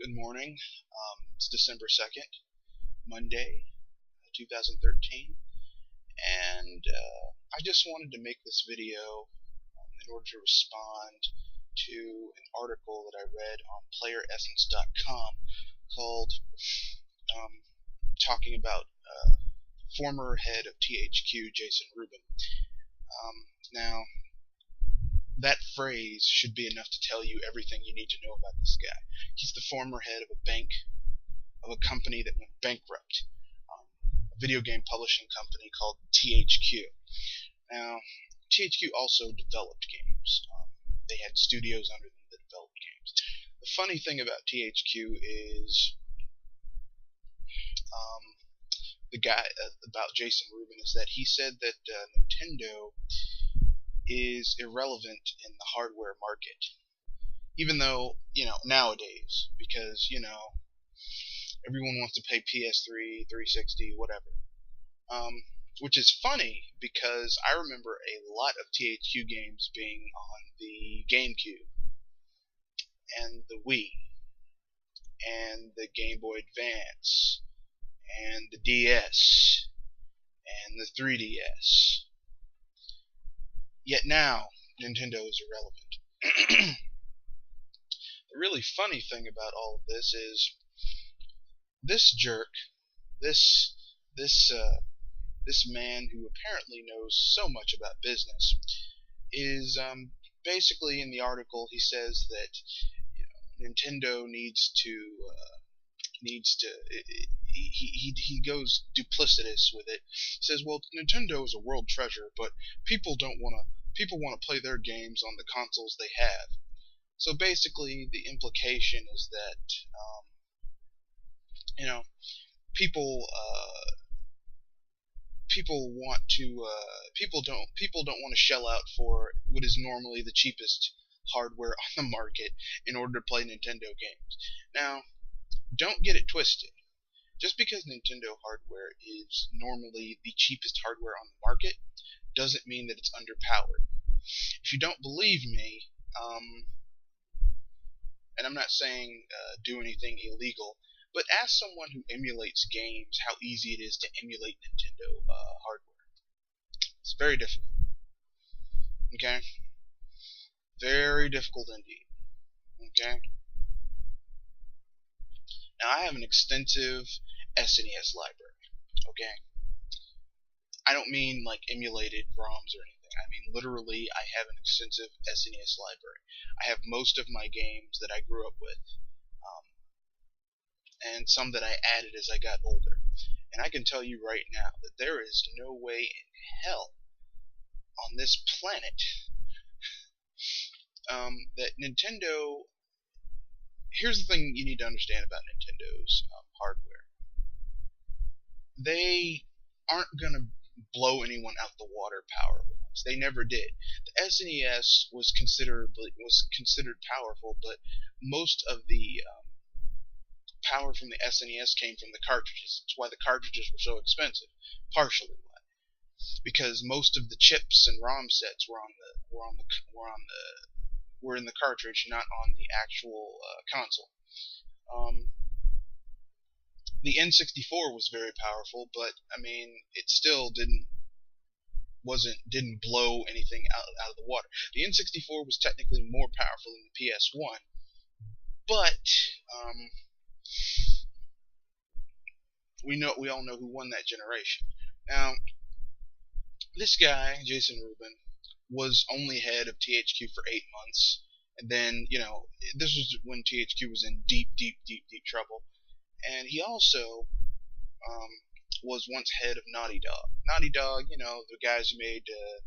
Good morning. It's December 2nd, Monday, 2013, and I just wanted to make this video in order to respond to an article that I read on playeressence.com called talking about former head of THQ, Jason Rubin. Now, that phrase should be enough to tell you everything you need to know about this guy. He's the former head of a bank, of a company that went bankrupt, a video game publishing company called THQ. Now, THQ also developed games. They had studios under them that developed games. The funny thing about THQ is the guy about Jason Rubin is that he said that Nintendo is irrelevant in the hardware market, even though, nowadays, because, everyone wants to pay PS3, 360, whatever. Which is funny because I remember a lot of THQ games being on the GameCube and the Wii and the Game Boy Advance and the DS and the 3DS. Yet now, Nintendo is irrelevant. The really funny thing about all of this is this jerk, this man who apparently knows so much about business is basically, in the article, he says that Nintendo needs to he goes duplicitous with it. He says, well, Nintendo is a world treasure, but people want to play their games on the consoles they have. So basically, the implication is that people don't want to shell out for what is normally the cheapest hardware on the market in order to play Nintendo games. Now, don't get it twisted. Just because Nintendo hardware is normally the cheapest hardware on the market doesn't mean that it's underpowered. If you don't believe me, and I'm not saying do anything illegal, but ask someone who emulates games how easy it is to emulate Nintendo hardware. It's very difficult. Okay? Very difficult indeed. Okay? Now, I have an extensive SNES library. Okay? I don't mean like emulated ROMs or anything. I mean literally I have an extensive SNES library. I have most of my games that I grew up with. And some that I added as I got older. And I can tell you right now that there is no way in hell on this planet that Nintendo... Here's the thing you need to understand about Nintendo's hardware. They aren't going to blow anyone out the water power-wise. They never did. The SNES was considered powerful, but most of the power from the SNES came from the cartridges. That's why the cartridges were so expensive. Partially why, because most of the chips and ROM sets were in the cartridge, not on the actual console. The N64 was very powerful, but I mean, it still didn't blow anything out of the water. The N64 was technically more powerful than the PS1, but we all know who won that generation. Now, this guy, Jason Rubin, was only head of THQ for 8 months, and then, this was when THQ was in deep trouble. And he also was once head of Naughty Dog. Naughty Dog, the guys who made, if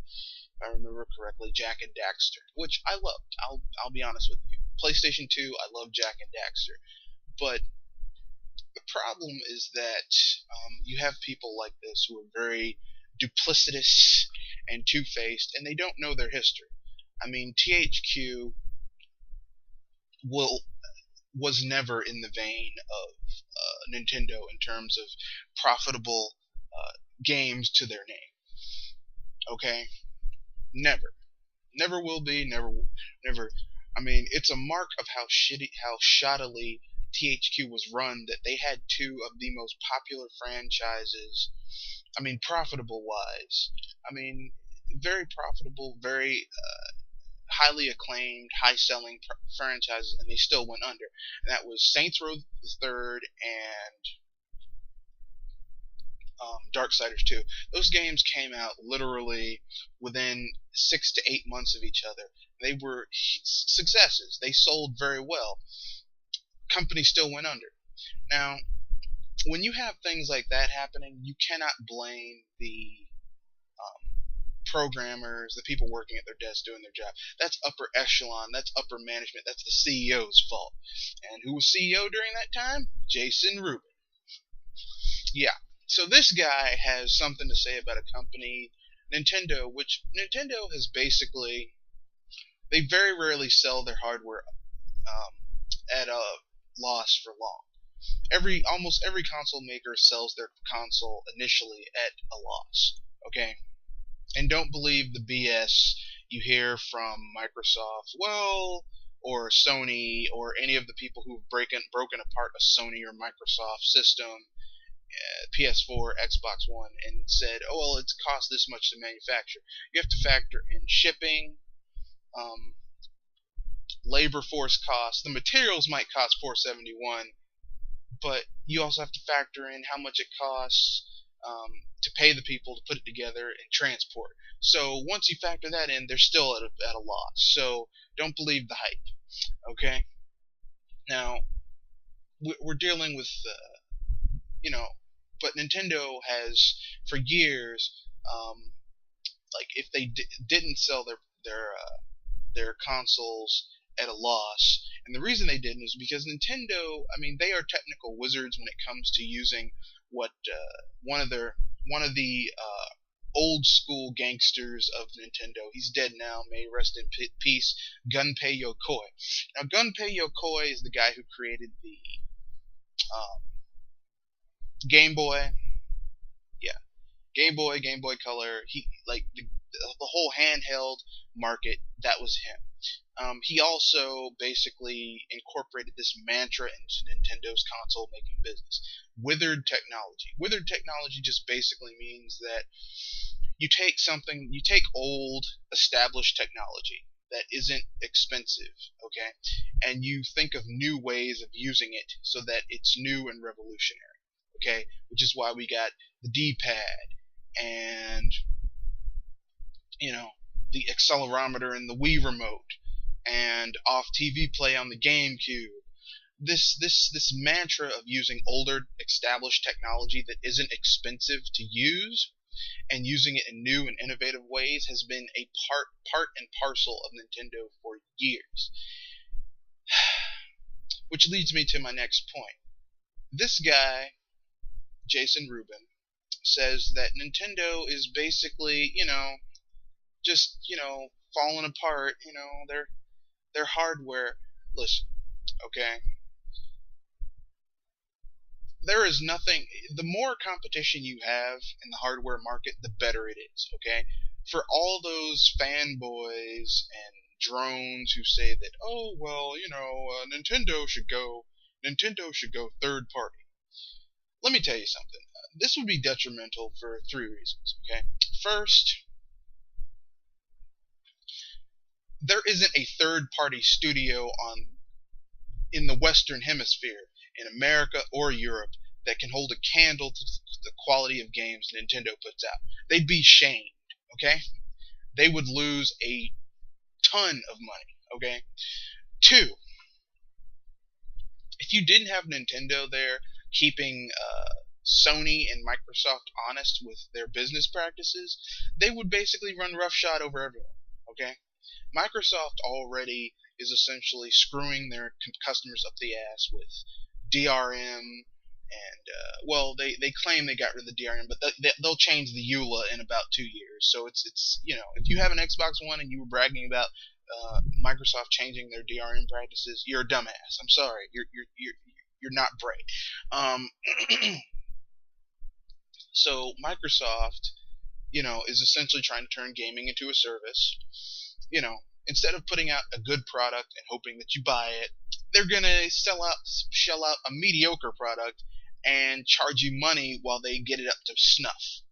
I remember correctly, Jak and Daxter, which I loved. I'll be honest with you. PlayStation 2, I love Jak and Daxter. But the problem is that you have people like this who are very duplicitous and two-faced, and they don't know their history. I mean, THQ was never in the vein of Nintendo in terms of profitable games to their name. Okay? Never. Never will be, never. I mean, it's a mark of how shoddily THQ was run that they had two of the most popular franchises. I mean, profitable wise. I mean, very profitable, very highly acclaimed, high selling franchises, and they still went under. And that was Saints Row the Third and Darksiders 2. Those games came out literally within 6 to 8 months of each other. They were successes. They sold very well. Companies still went under. Now, when you have things like that happening, you cannot blame the programmers, the people working at their desk doing their job. That's upper echelon. That's upper management. That's the CEO's fault. And who was CEO during that time? Jason Rubin. Yeah. So this guy has something to say about a company, Nintendo, which Nintendo has basically, they very rarely sell their hardware at a loss for long. Almost every console maker sells their console initially at a loss. Okay, and don't believe the BS you hear from Microsoft, well, or Sony, or any of the people who've broken apart a Sony or Microsoft system, PS4, Xbox One, and said, oh, well, it's cost this much to manufacture. You have to factor in shipping, labor force costs. The materials might cost $471, but you also have to factor in how much it costs to pay the people to put it together and transport. So once you factor that in, they're still at a loss. So don't believe the hype. Okay. Now we're dealing with but Nintendo has for years, like if they didn't sell their consoles at a loss. And the reason they didn't is because Nintendo, I mean, they are technical wizards when it comes to using what one of the old school gangsters of Nintendo. He's dead now. May he rest in peace. Gunpei Yokoi. Now, Gunpei Yokoi is the guy who created the Game Boy. Yeah, Game Boy, Game Boy Color. He like the whole handheld market. That was him. He also basically incorporated this mantra into Nintendo's console making business. Withered technology. Withered technology just basically means that you take old, established technology that isn't expensive, okay, and you think of new ways of using it so that it's new and revolutionary, okay, which is why we got the D-pad and, the accelerometer in the Wii remote, and off TV play on the GameCube. This mantra of using older established technology that isn't expensive to use and using it in new and innovative ways has been a part and parcel of Nintendo for years. Which leads me to my next point. This guy, Jason Rubin, says that Nintendo is basically, just, falling apart, their hardware. Listen, okay? There is nothing, the more competition you have in the hardware market, the better it is, okay? For all those fanboys and drones who say that, oh, well, Nintendo should go third party. Let me tell you something. This would be detrimental for 3 reasons, okay? First, there isn't a third-party studio in the Western Hemisphere, in America or Europe, that can hold a candle to the quality of games Nintendo puts out. They'd be shamed, okay? They would lose a ton of money, okay? 2, if you didn't have Nintendo there keeping Sony and Microsoft honest with their business practices, they would basically run roughshod over everyone, okay? Microsoft already is essentially screwing their customers up the ass with DRM, and they claim they got rid of the DRM, but they'll change the EULA in about 2 years. So it's if you have an Xbox One and you were bragging about Microsoft changing their DRM practices, you're a dumbass. I'm sorry, you're not bright. So Microsoft, is essentially trying to turn gaming into a service. Instead of putting out a good product and hoping that you buy it, they're gonna shell out a mediocre product and charge you money while they get it up to snuff.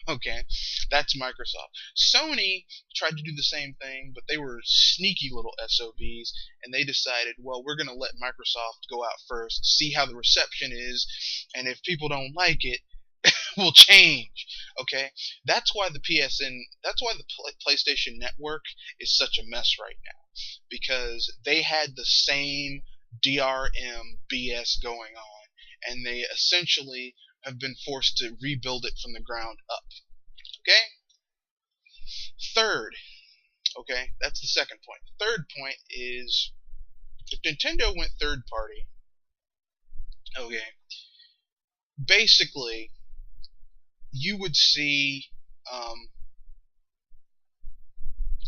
Okay, that's Microsoft. Sony tried to do the same thing, but they were sneaky little SOBs, and they decided, well, we're going to let Microsoft go out first, see how the reception is, and if people don't like it, we'll change. Okay, that's why the PlayStation Network is such a mess right now, because they had the same DRM BS going on, and they essentially have been forced to rebuild it from the ground up. Okay? Third, okay, that's the second point. The third point is if Nintendo went third party, okay, basically you would see,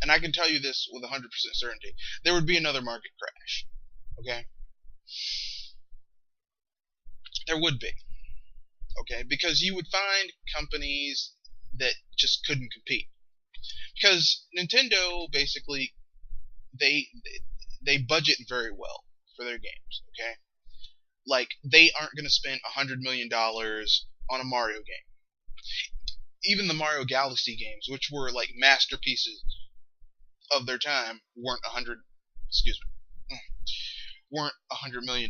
and I can tell you this with 100% certainty, there would be another market crash. Okay? There would be. Okay? Because you would find companies that just couldn't compete. Because Nintendo basically they budget very well for their games. Okay, like they aren't going to spend $100 million on a Mario game. Even the Mario Galaxy games, which were like masterpieces of their time, weren't $100 million.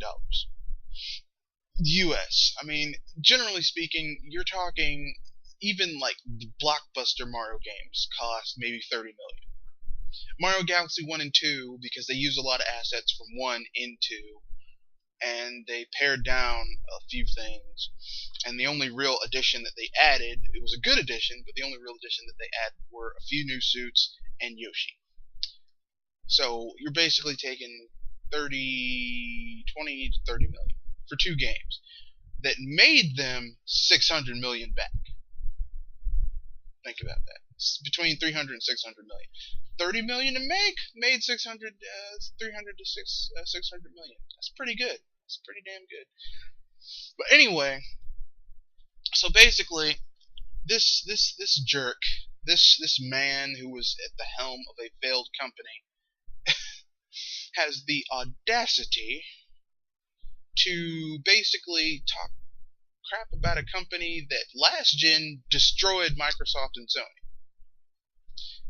U.S. I mean, generally speaking, you're talking even like the blockbuster Mario games cost maybe $30 million. Mario Galaxy 1 and 2, because they use a lot of assets from 1 into, and they pared down a few things, and the only real addition that they added, it was a good addition, but the only real addition that they added were a few new suits and Yoshi. So you're basically taking 20 to 30 million for 2 games that made them 600 million back. Think about that. It's between 300 and 600 million. 30 million to make, made 300 to 600 million. That's pretty good. It's pretty damn good. But anyway, so basically, this jerk, this man who was at the helm of a failed company, has the audacity to basically talk crap about a company that last gen destroyed Microsoft and Sony.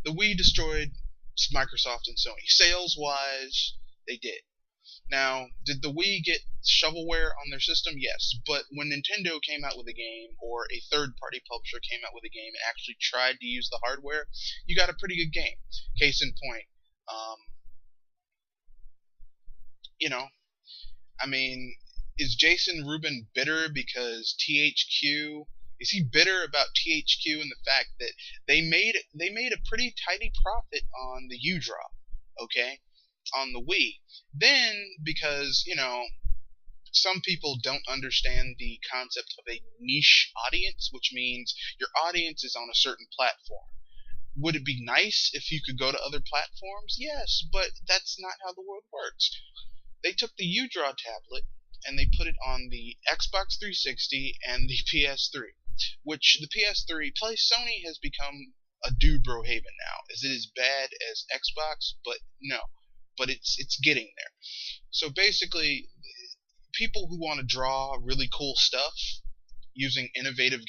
The Wii destroyed Microsoft and Sony. Sales-wise, they did. Now, did the Wii get shovelware on their system? Yes. But when Nintendo came out with a game, or a third-party publisher came out with a game and actually tried to use the hardware, you got a pretty good game. Case in point, I mean, is Jason Rubin bitter because THQ? Is he bitter about THQ and the fact that they made a pretty tidy profit on the U-Drop, okay, on the Wii? Then, because some people don't understand the concept of a niche audience, which means your audience is on a certain platform. Would it be nice if you could go to other platforms? Yes, but that's not how the world works. They took the U-Draw tablet and they put it on the Xbox 360 and the PS3, which the PS3, Sony has become a dude bro haven now. Is it as bad as Xbox? But no, but it's getting there. So basically, people who want to draw really cool stuff using innovative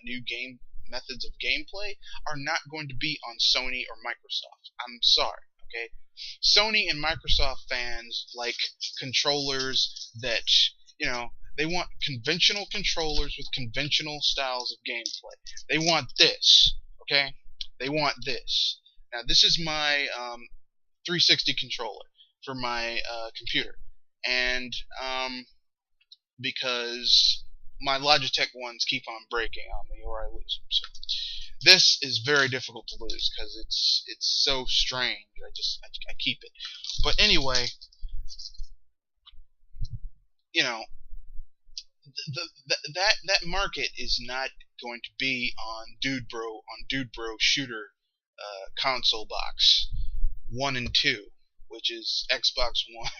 new game methods of gameplay are not going to be on Sony or Microsoft. I'm sorry, okay? Sony and Microsoft fans like controllers that, they want conventional controllers with conventional styles of gameplay. They want this, okay? They want this. Now, this is my 360 controller for my computer. And because my Logitech ones keep on breaking on me or I lose them. So this is very difficult to lose because it's so strange. I keep it. But anyway, that market is not going to be on Dude Bro shooter console box 1 and 2, which is Xbox One,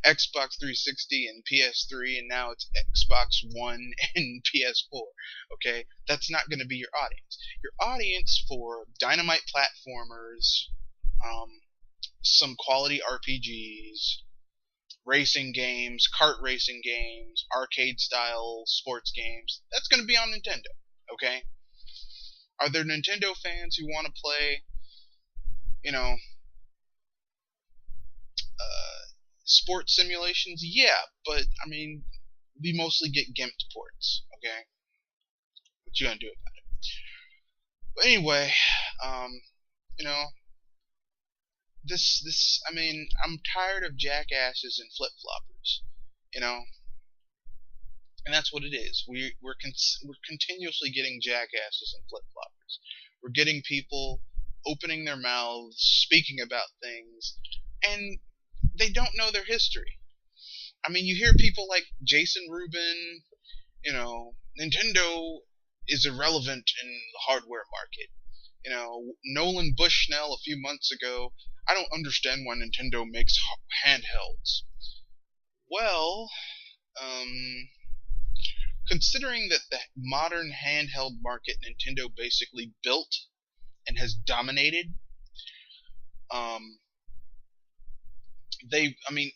Xbox 360 and PS3, and now it's Xbox One and PS4. Okay, that's not going to be your audience. Your audience for dynamite platformers, um, some quality RPGs, racing games, kart racing games, arcade style sports games. That's going to be on Nintendo. Okay? Are there Nintendo fans who want to play, you know, sports simulations? Yeah, but I mean, we mostly get gimped ports. Okay? What you gonna do about it? But anyway, um, you know, I mean, I'm tired of jackasses and flip floppers. You know, and that's what it is. We're continuously getting jackasses and flip floppers. We're getting people opening their mouths, speaking about things, and they don't know their history. I mean, you hear people like Jason Rubin, Nintendo is irrelevant in the hardware market. Nolan Bushnell a few months ago, I don't understand why Nintendo makes handhelds. Well, considering that the modern handheld market Nintendo basically built and has dominated, um, I mean,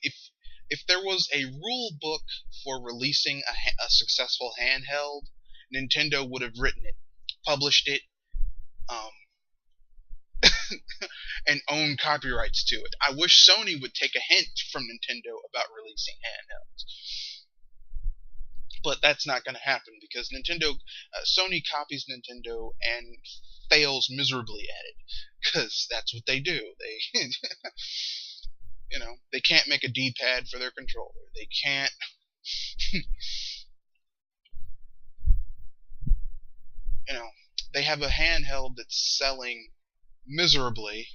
if there was a rule book for releasing a successful handheld, Nintendo would have written it, published it, um, and owned copyrights to it. I wish Sony would take a hint from Nintendo about releasing handhelds. But that's not going to happen because Sony copies Nintendo and fails miserably at it because that's what they do. They, they can't make a D-pad for their controller. They can't. They have a handheld that's selling miserably,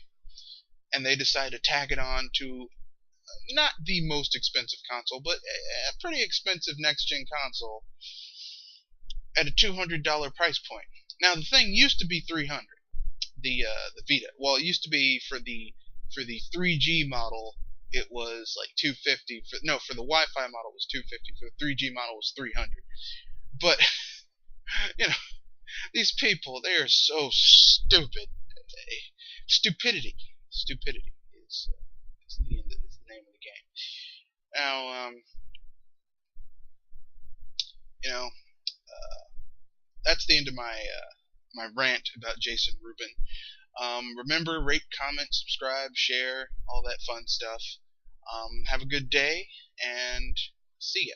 and they decide to tag it on to not the most expensive console, but a pretty expensive next-gen console at a $200 price point. Now the thing used to be $300. The Vita. Well, it used to be for the 3G model. It was like $250. For the Wi-Fi model it was $250. For the 3G model it was $300. But these people, they are so stupid. Stupidity is the name of the game. Now, that's the end of my rant about Jason Rubin. Remember, rate, comment, subscribe, share, all that fun stuff. Have a good day, and see ya.